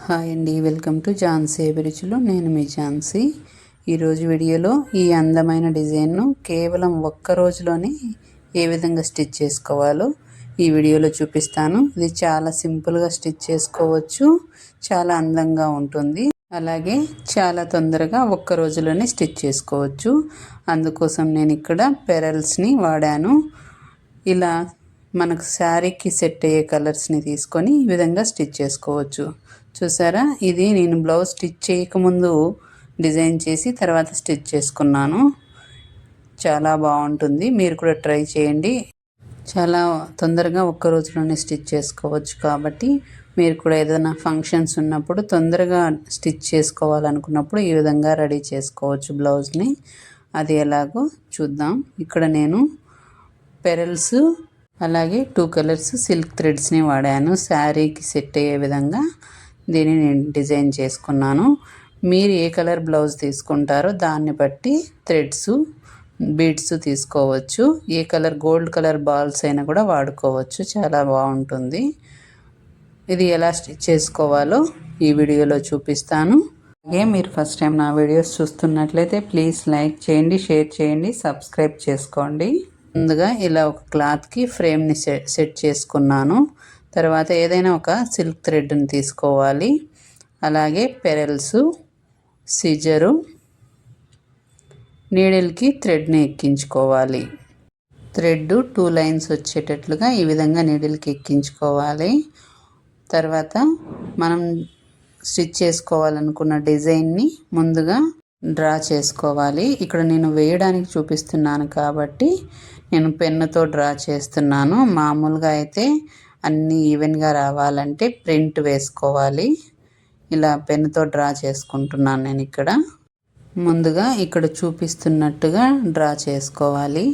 Hi అండి, welcome to Jhansi అభిరుచులు. నేను మీ ఝాన్సీ. ఈరోజు వీడియోలో ఈ అందమైన డిజైన్ను కేవలం ఒక్క రోజులోనే ఏ విధంగా స్టిచ్ చేసుకోవాలో ఈ వీడియోలో చూపిస్తాను. ఇది చాలా సింపుల్గా స్టిచ్ చేసుకోవచ్చు, చాలా అందంగా ఉంటుంది, అలాగే చాలా తొందరగా ఒక్క రోజులోనే స్టిచ్ చేసుకోవచ్చు. అందుకోసం నేను ఇక్కడ పెరల్స్ని వాడాను. ఇలా మనకు శారీకి సెట్ అయ్యే కలర్స్ని తీసుకొని ఈ విధంగా స్టిచ్ చేసుకోవచ్చు. చూసారా, ఇది నేను బ్లౌజ్ స్టిచ్ చేయకముందు డిజైన్ చేసి తర్వాత స్టిచ్ చేసుకున్నాను. చాలా బాగుంటుంది, మీరు కూడా ట్రై చేయండి. చాలా తొందరగా ఒక్క రోజులోనే స్టిచ్ చేసుకోవచ్చు కాబట్టి మీరు కూడా ఏదైనా ఫంక్షన్స్ ఉన్నప్పుడు తొందరగా స్టిచ్ చేసుకోవాలనుకున్నప్పుడు ఈ విధంగా రెడీ చేసుకోవచ్చు బ్లౌజ్ని. అది ఎలాగో చూద్దాం. ఇక్కడ నేను పెరల్స్ అలాగే 2 కలర్స్ సిల్క్ థ్రెడ్స్ని వాడాను. శారీకి సెట్ అయ్యే విధంగా దీన్ని నేను డిజైన్ చేసుకున్నాను. మీరు ఏ కలర్ బ్లౌజ్ తీసుకుంటారో దాన్ని బట్టి థ్రెడ్స్ బీడ్స్ తీసుకోవచ్చు. ఏ కలర్ గోల్డ్ కలర్ బాల్స్ అయినా కూడా వాడుకోవచ్చు, చాలా బాగుంటుంది. ఇది ఎలా స్టిచ్ చేసుకోవాలో ఈ వీడియోలో చూపిస్తాను. అలాగే మీరు ఫస్ట్ టైం నా వీడియోస్ చూస్తున్నట్లయితే ప్లీజ్ లైక్ చేయండి, షేర్ చేయండి, సబ్స్క్రైబ్ చేసుకోండి. ముందుగా ఇలా ఒక క్లాత్కి ఫ్రేమ్ని సెట్ చేసుకున్నాను. తర్వాత ఏదైనా ఒక సిల్క్ థ్రెడ్ని తీసుకోవాలి. అలాగే పెరల్స్, సిజరు, నీడిల్కి థ్రెడ్ని ఎక్కించుకోవాలి. థ్రెడ్ 2 లైన్స్ వచ్చేటట్లుగా ఈ విధంగా నీడిల్కి ఎక్కించుకోవాలి. తర్వాత మనం స్టిచ్ చేసుకోవాలనుకున్న డిజైన్ని ముందుగా డ్రా చేసుకోవాలి. ఇక్కడ నేను వేయడానికి చూపిస్తున్నాను కాబట్టి నేను పెన్నుతో డ్రా చేస్తున్నాను. మామూలుగా అయితే అన్నీ ఈవెన్గా రావాలంటే ప్రింట్ వేసుకోవాలి. ఇలా పెన్నుతో డ్రా చేసుకుంటున్నాను నేను ఇక్కడ. ముందుగా ఇక్కడ చూపిస్తున్నట్టుగా డ్రా చేసుకోవాలి.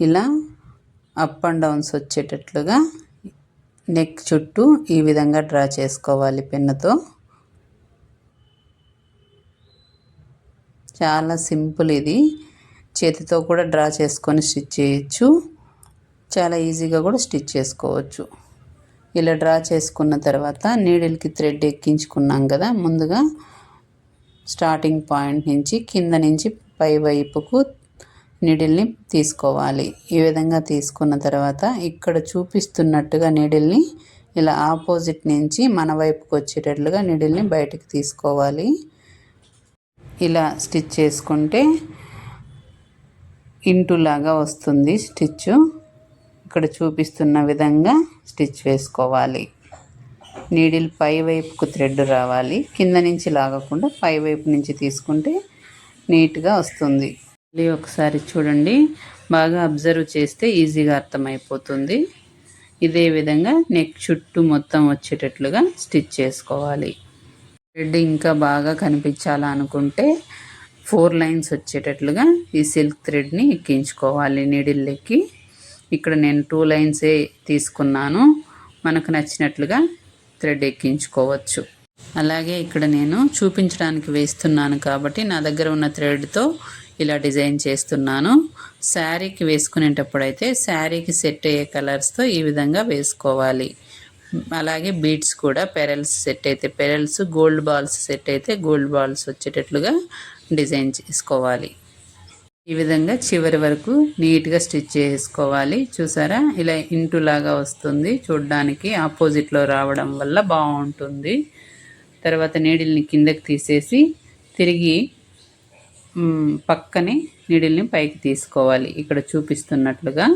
ఇలా అప్ అండ్ డౌన్స్ వచ్చేటట్లుగా నెక్ చుట్టూ ఈ విధంగా డ్రా చేసుకోవాలి పెన్నుతో. చాలా సింపుల్ ఇది. చేతితో కూడా డ్రా చేసుకొని స్టిచ్ చేయొచ్చు, చాలా ఈజీగా కూడా స్టిచ్ చేసుకోవచ్చు. ఇలా డ్రా చేసుకున్న తర్వాత నీడిల్కి థ్రెడ్ ఎక్కించుకున్నాం కదా, ముందుగా స్టార్టింగ్ పాయింట్ నుంచి కింద నుంచి పై వైపుకు నీడిల్ని తీసుకోవాలి. ఈ విధంగా తీసుకున్న తర్వాత ఇక్కడ చూపిస్తున్నట్టుగా నీడిల్ని ఇలా ఆపోజిట్ నుంచి మన వైపుకు వచ్చేటట్లుగా నీడిల్ని బయటకు తీసుకోవాలి. ఇలా స్టిచ్ చేసుకుంటే ఇంటులాగా వస్తుంది స్టిచ్. ఇక్కడ చూపిస్తున్న విధంగా స్టిచ్ వేసుకోవాలి. నీడిల్ పై వైపుకు థ్రెడ్ రావాలి, కింద నుంచి లాగకుండా పై వైపు నుంచి తీసుకుంటే నీట్గా వస్తుంది. మళ్ళీ ఒకసారి చూడండి, బాగా అబ్జర్వ్ చేస్తే ఈజీగా అర్థమైపోతుంది. ఇదే విధంగా నెక్ చుట్టూ మొత్తం వచ్చేటట్లుగా స్టిచ్ చేసుకోవాలి. థ్రెడ్ ఇంకా బాగా కనిపించాలనుకుంటే 4 లైన్స్ వచ్చేటట్లుగా ఈ సిల్క్ థ్రెడ్ని ఎక్కించుకోవాలి నీడిల్లోకి. ఇక్కడ నేను 2 లైన్సే తీసుకున్నాను, మనకు నచ్చినట్లుగా థ్రెడ్ ఎక్కించుకోవచ్చు. అలాగే ఇక్కడ నేను చూపించడానికి వేస్తున్నాను కాబట్టి నా దగ్గర ఉన్న థ్రెడ్తో ఇలా డిజైన్ చేస్తున్నాను. శారీకి వేసుకునేటప్పుడైతే శారీకి సెట్ అయ్యే కలర్స్తో ఈ విధంగా వేసుకోవాలి. అలాగే బీడ్స్ కూడా పెరల్స్ సెట్ అయితే పెరల్స్, గోల్డ్ బాల్స్ సెట్ అయితే గోల్డ్ బాల్స్ వచ్చేటట్లుగా డిజైన్ చేసుకోవాలి. ఈ విధంగా చివరి వరకు నీట్గా స్టిచ్ చేసుకోవాలి. చూసారా, ఇలా ఇంటులాగా వస్తుంది చూడడానికి. ఆపోజిట్లో రావడం వల్ల బాగుంటుంది. తర్వాత నీడిల్ని కిందకి తీసేసి తిరిగి పక్కనే నీడిల్ని పైకి తీసుకోవాలి. ఇక్కడ చూపిస్తున్నట్లుగా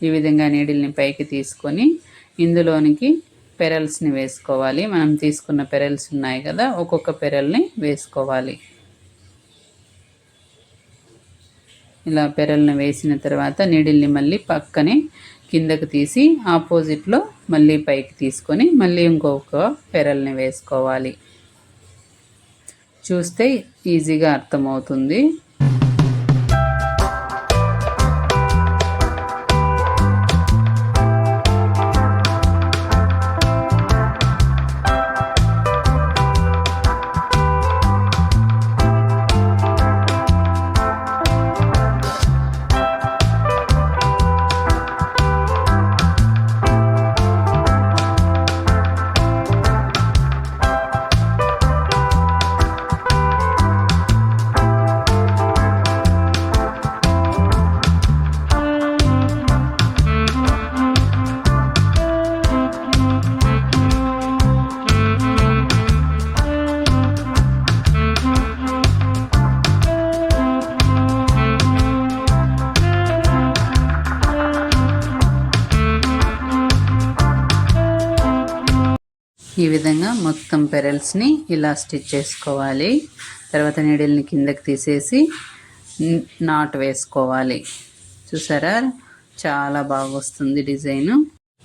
ఈ విధంగా నీడిల్ని పైకి తీసుకొని ఇందులోనికి పెరల్స్ని వేసుకోవాలి. మనం తీసుకున్న పెరల్స్ ఉన్నాయి కదా, ఒక్కొక్క పెరల్ని వేసుకోవాలి. ఇలా పెరల్ని వేసిన తర్వాత నీడిల్ని మళ్ళీ పక్కనే కిందకు తీసి ఆపోజిట్లో మళ్ళీ పైకి తీసుకొని మళ్ళీ ఇంకొక పెరల్ని వేసుకోవాలి. చూస్తే ఈజీగా అర్థమవుతుంది. ఈ విధంగా మొత్తం పెరల్స్ని ఇలా స్టిచ్ చేసుకోవాలి. తర్వాత నీడిల్ని కిందకి తీసేసి నాట్ వేసుకోవాలి. చూసారా, చాలా బాగా వస్తుంది డిజైను.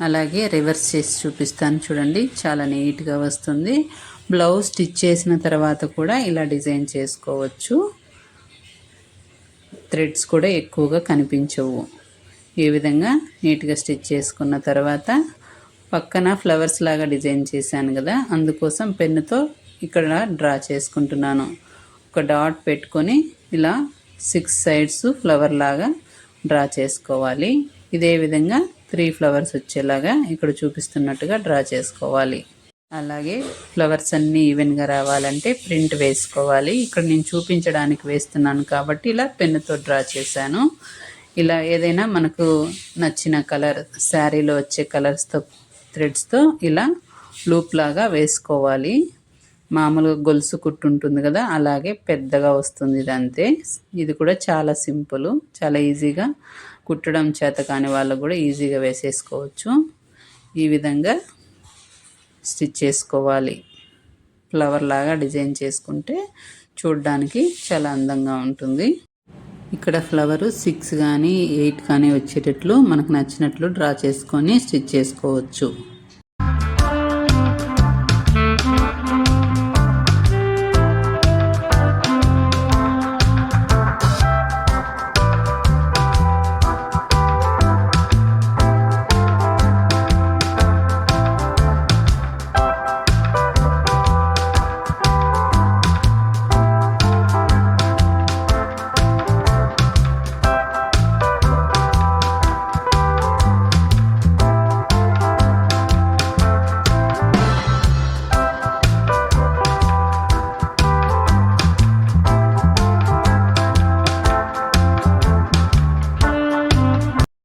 అలాగే రివర్స్ చేసి చూపిస్తాను చూడండి, చాలా నీట్గా వస్తుంది. బ్లౌజ్ స్టిచ్ చేసిన తర్వాత కూడా ఇలా డిజైన్ చేసుకోవచ్చు. థ్రెడ్స్ కూడా ఎక్కువగా కనిపించవు. ఈ విధంగా నీట్గా స్టిచ్ చేసుకున్న తర్వాత పక్కన ఫ్లవర్స్ లాగా డిజైన్ చేశాను కదా, అందుకోసం పెన్నుతో ఇక్కడ డ్రా చేసుకుంటున్నాను. ఒక డాట్ పెట్టుకొని ఇలా 6 సైడ్స్ ఫ్లవర్ లాగా డ్రా చేసుకోవాలి. ఇదే విధంగా 3 ఫ్లవర్స్ వచ్చేలాగా ఇక్కడ చూపిస్తున్నట్టుగా డ్రా చేసుకోవాలి. అలాగే ఫ్లవర్స్ అన్నీ ఈవెన్గా రావాలంటే ప్రింట్ వేసుకోవాలి. ఇక్కడ నేను చూపించడానికి వేస్తున్నాను కాబట్టి ఇలా పెన్నుతో డ్రా చేశాను. ఇలా ఏదైనా మనకు నచ్చిన కలర్, శారీలో వచ్చే కలర్స్తో థ్రెడ్స్తో ఇలా లూప్ లాగా వేసుకోవాలి. మామూలుగా గొలుసు కుట్టు ఉంటుంది కదా, అలాగే పెద్దగా వస్తుంది ఇది అంతే. ఇది కూడా చాలా సింపుల్, చాలా ఈజీగా కుట్టడం చేత కాని వాళ్ళకు కూడా ఈజీగా వేసేసుకోవచ్చు. ఈ విధంగా స్టిచ్ చేసుకోవాలి. ఫ్లవర్ లాగా డిజైన్ చేసుకుంటే చూడడానికి చాలా అందంగా ఉంటుంది. ఇక్కడ ఫ్లవరు 6 కానీ 8 కానీ వచ్చేటట్లు మనకు నచ్చినట్లు డ్రా చేసుకొని స్టిచ్ చేసుకోవచ్చు.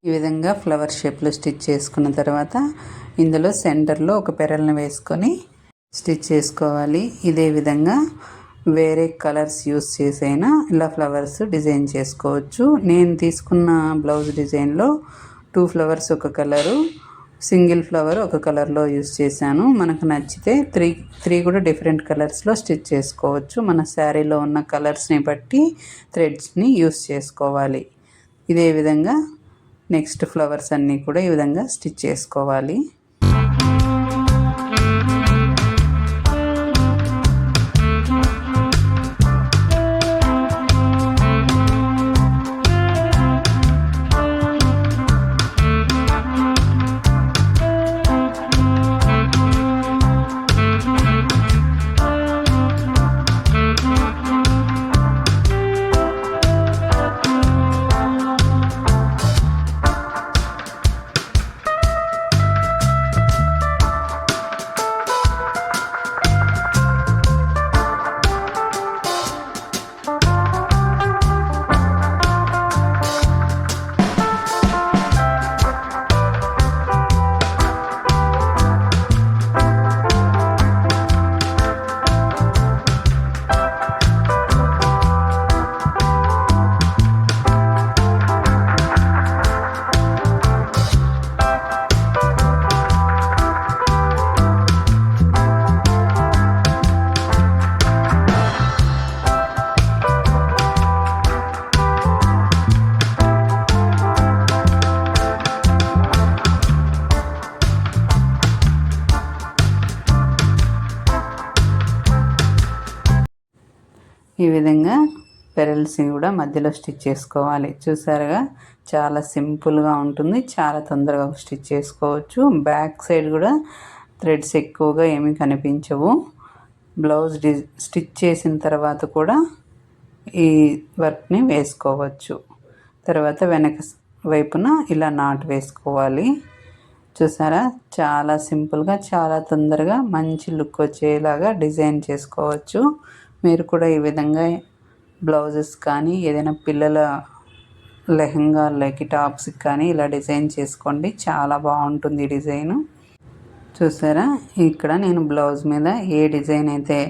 ఈ విధంగా ఫ్లవర్ షేప్లో స్టిచ్ చేసుకున్న తర్వాత ఇందులో సెంటర్లో ఒక పెరల్ని వేసుకొని స్టిచ్ చేసుకోవాలి. ఇదే విధంగా వేరే కలర్స్ యూస్ చేసైనా ఇలా ఫ్లవర్స్ డిజైన్ చేసుకోవచ్చు. నేను తీసుకున్న బ్లౌజ్ డిజైన్లో 2 ఫ్లవర్స్ ఒక కలరు, సింగిల్ ఫ్లవర్ ఒక కలర్లో యూస్ చేశాను. మనకు నచ్చితే 3 కూడా డిఫరెంట్ కలర్స్లో స్టిచ్ చేసుకోవచ్చు. మన శారీలో ఉన్న కలర్స్ని బట్టి థ్రెడ్స్ని యూస్ చేసుకోవాలి. ఇదే విధంగా నెక్స్ట్ ఫ్లవర్స్ అన్నీ కూడా ఈ విధంగా స్టిచ్ చేసుకోవాలి. ఈ విధంగా పెరల్స్ని కూడా మధ్యలో స్టిచ్ చేసుకోవాలి. చూసారుగా, చాలా సింపుల్గా ఉంటుంది, చాలా తొందరగా స్టిచ్ చేసుకోవచ్చు. బ్యాక్ సైడ్ కూడా థ్రెడ్స్ ఎక్కువగా ఏమీ కనిపించవు. బ్లౌజ్ స్టిచ్ చేసిన తర్వాత కూడా ఈ వర్క్ని వేసుకోవచ్చు. తర్వాత వెనక వైపున ఇలా నాట్ వేసుకోవాలి. చూసారా, చాలా సింపుల్గా, చాలా తొందరగా మంచి లుక్ వచ్చేలాగా డిజైన్ చేసుకోవచ్చు. మీరు కూడా ఈ విధంగా బ్లౌజెస్ కానీ ఏదైనా పిల్లల లెహంగాలకి టాప్స్కి కానీ ఇలా డిజైన్ చేసుకోండి, చాలా బాగుంటుంది ఈ డిజైను. చూసారా, ఇక్కడ నేను బ్లౌజ్ మీద ఏ డిజైన్ అయితే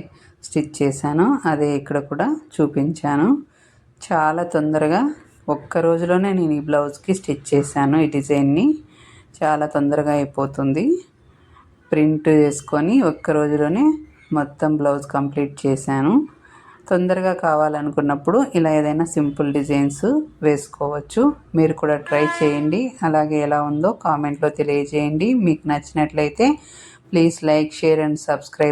స్టిచ్ చేశానో అదే ఇక్కడ కూడా చూపించాను. చాలా తొందరగా ఒక్క రోజులోనే నేను ఈ బ్లౌజ్కి స్టిచ్ చేశాను. ఈ డిజైన్ని చాలా తొందరగా అయిపోతుంది. ప్రింట్ చేసుకొని ఒక్క రోజులోనే మొత్తం బ్లౌజ్ కంప్లీట్ చేశాను. తొందరగా కావాలనుకున్నప్పుడు ఇలా ఏదైనా సింపుల్ డిజైన్స్ వేసుకోవచ్చు. మీరు కూడా ట్రై చేయండి. అలాగే ఎలా ఉందో కామెంట్లో తెలియజేయండి. మీకు నచ్చినట్లయితే please like, share and subscribe.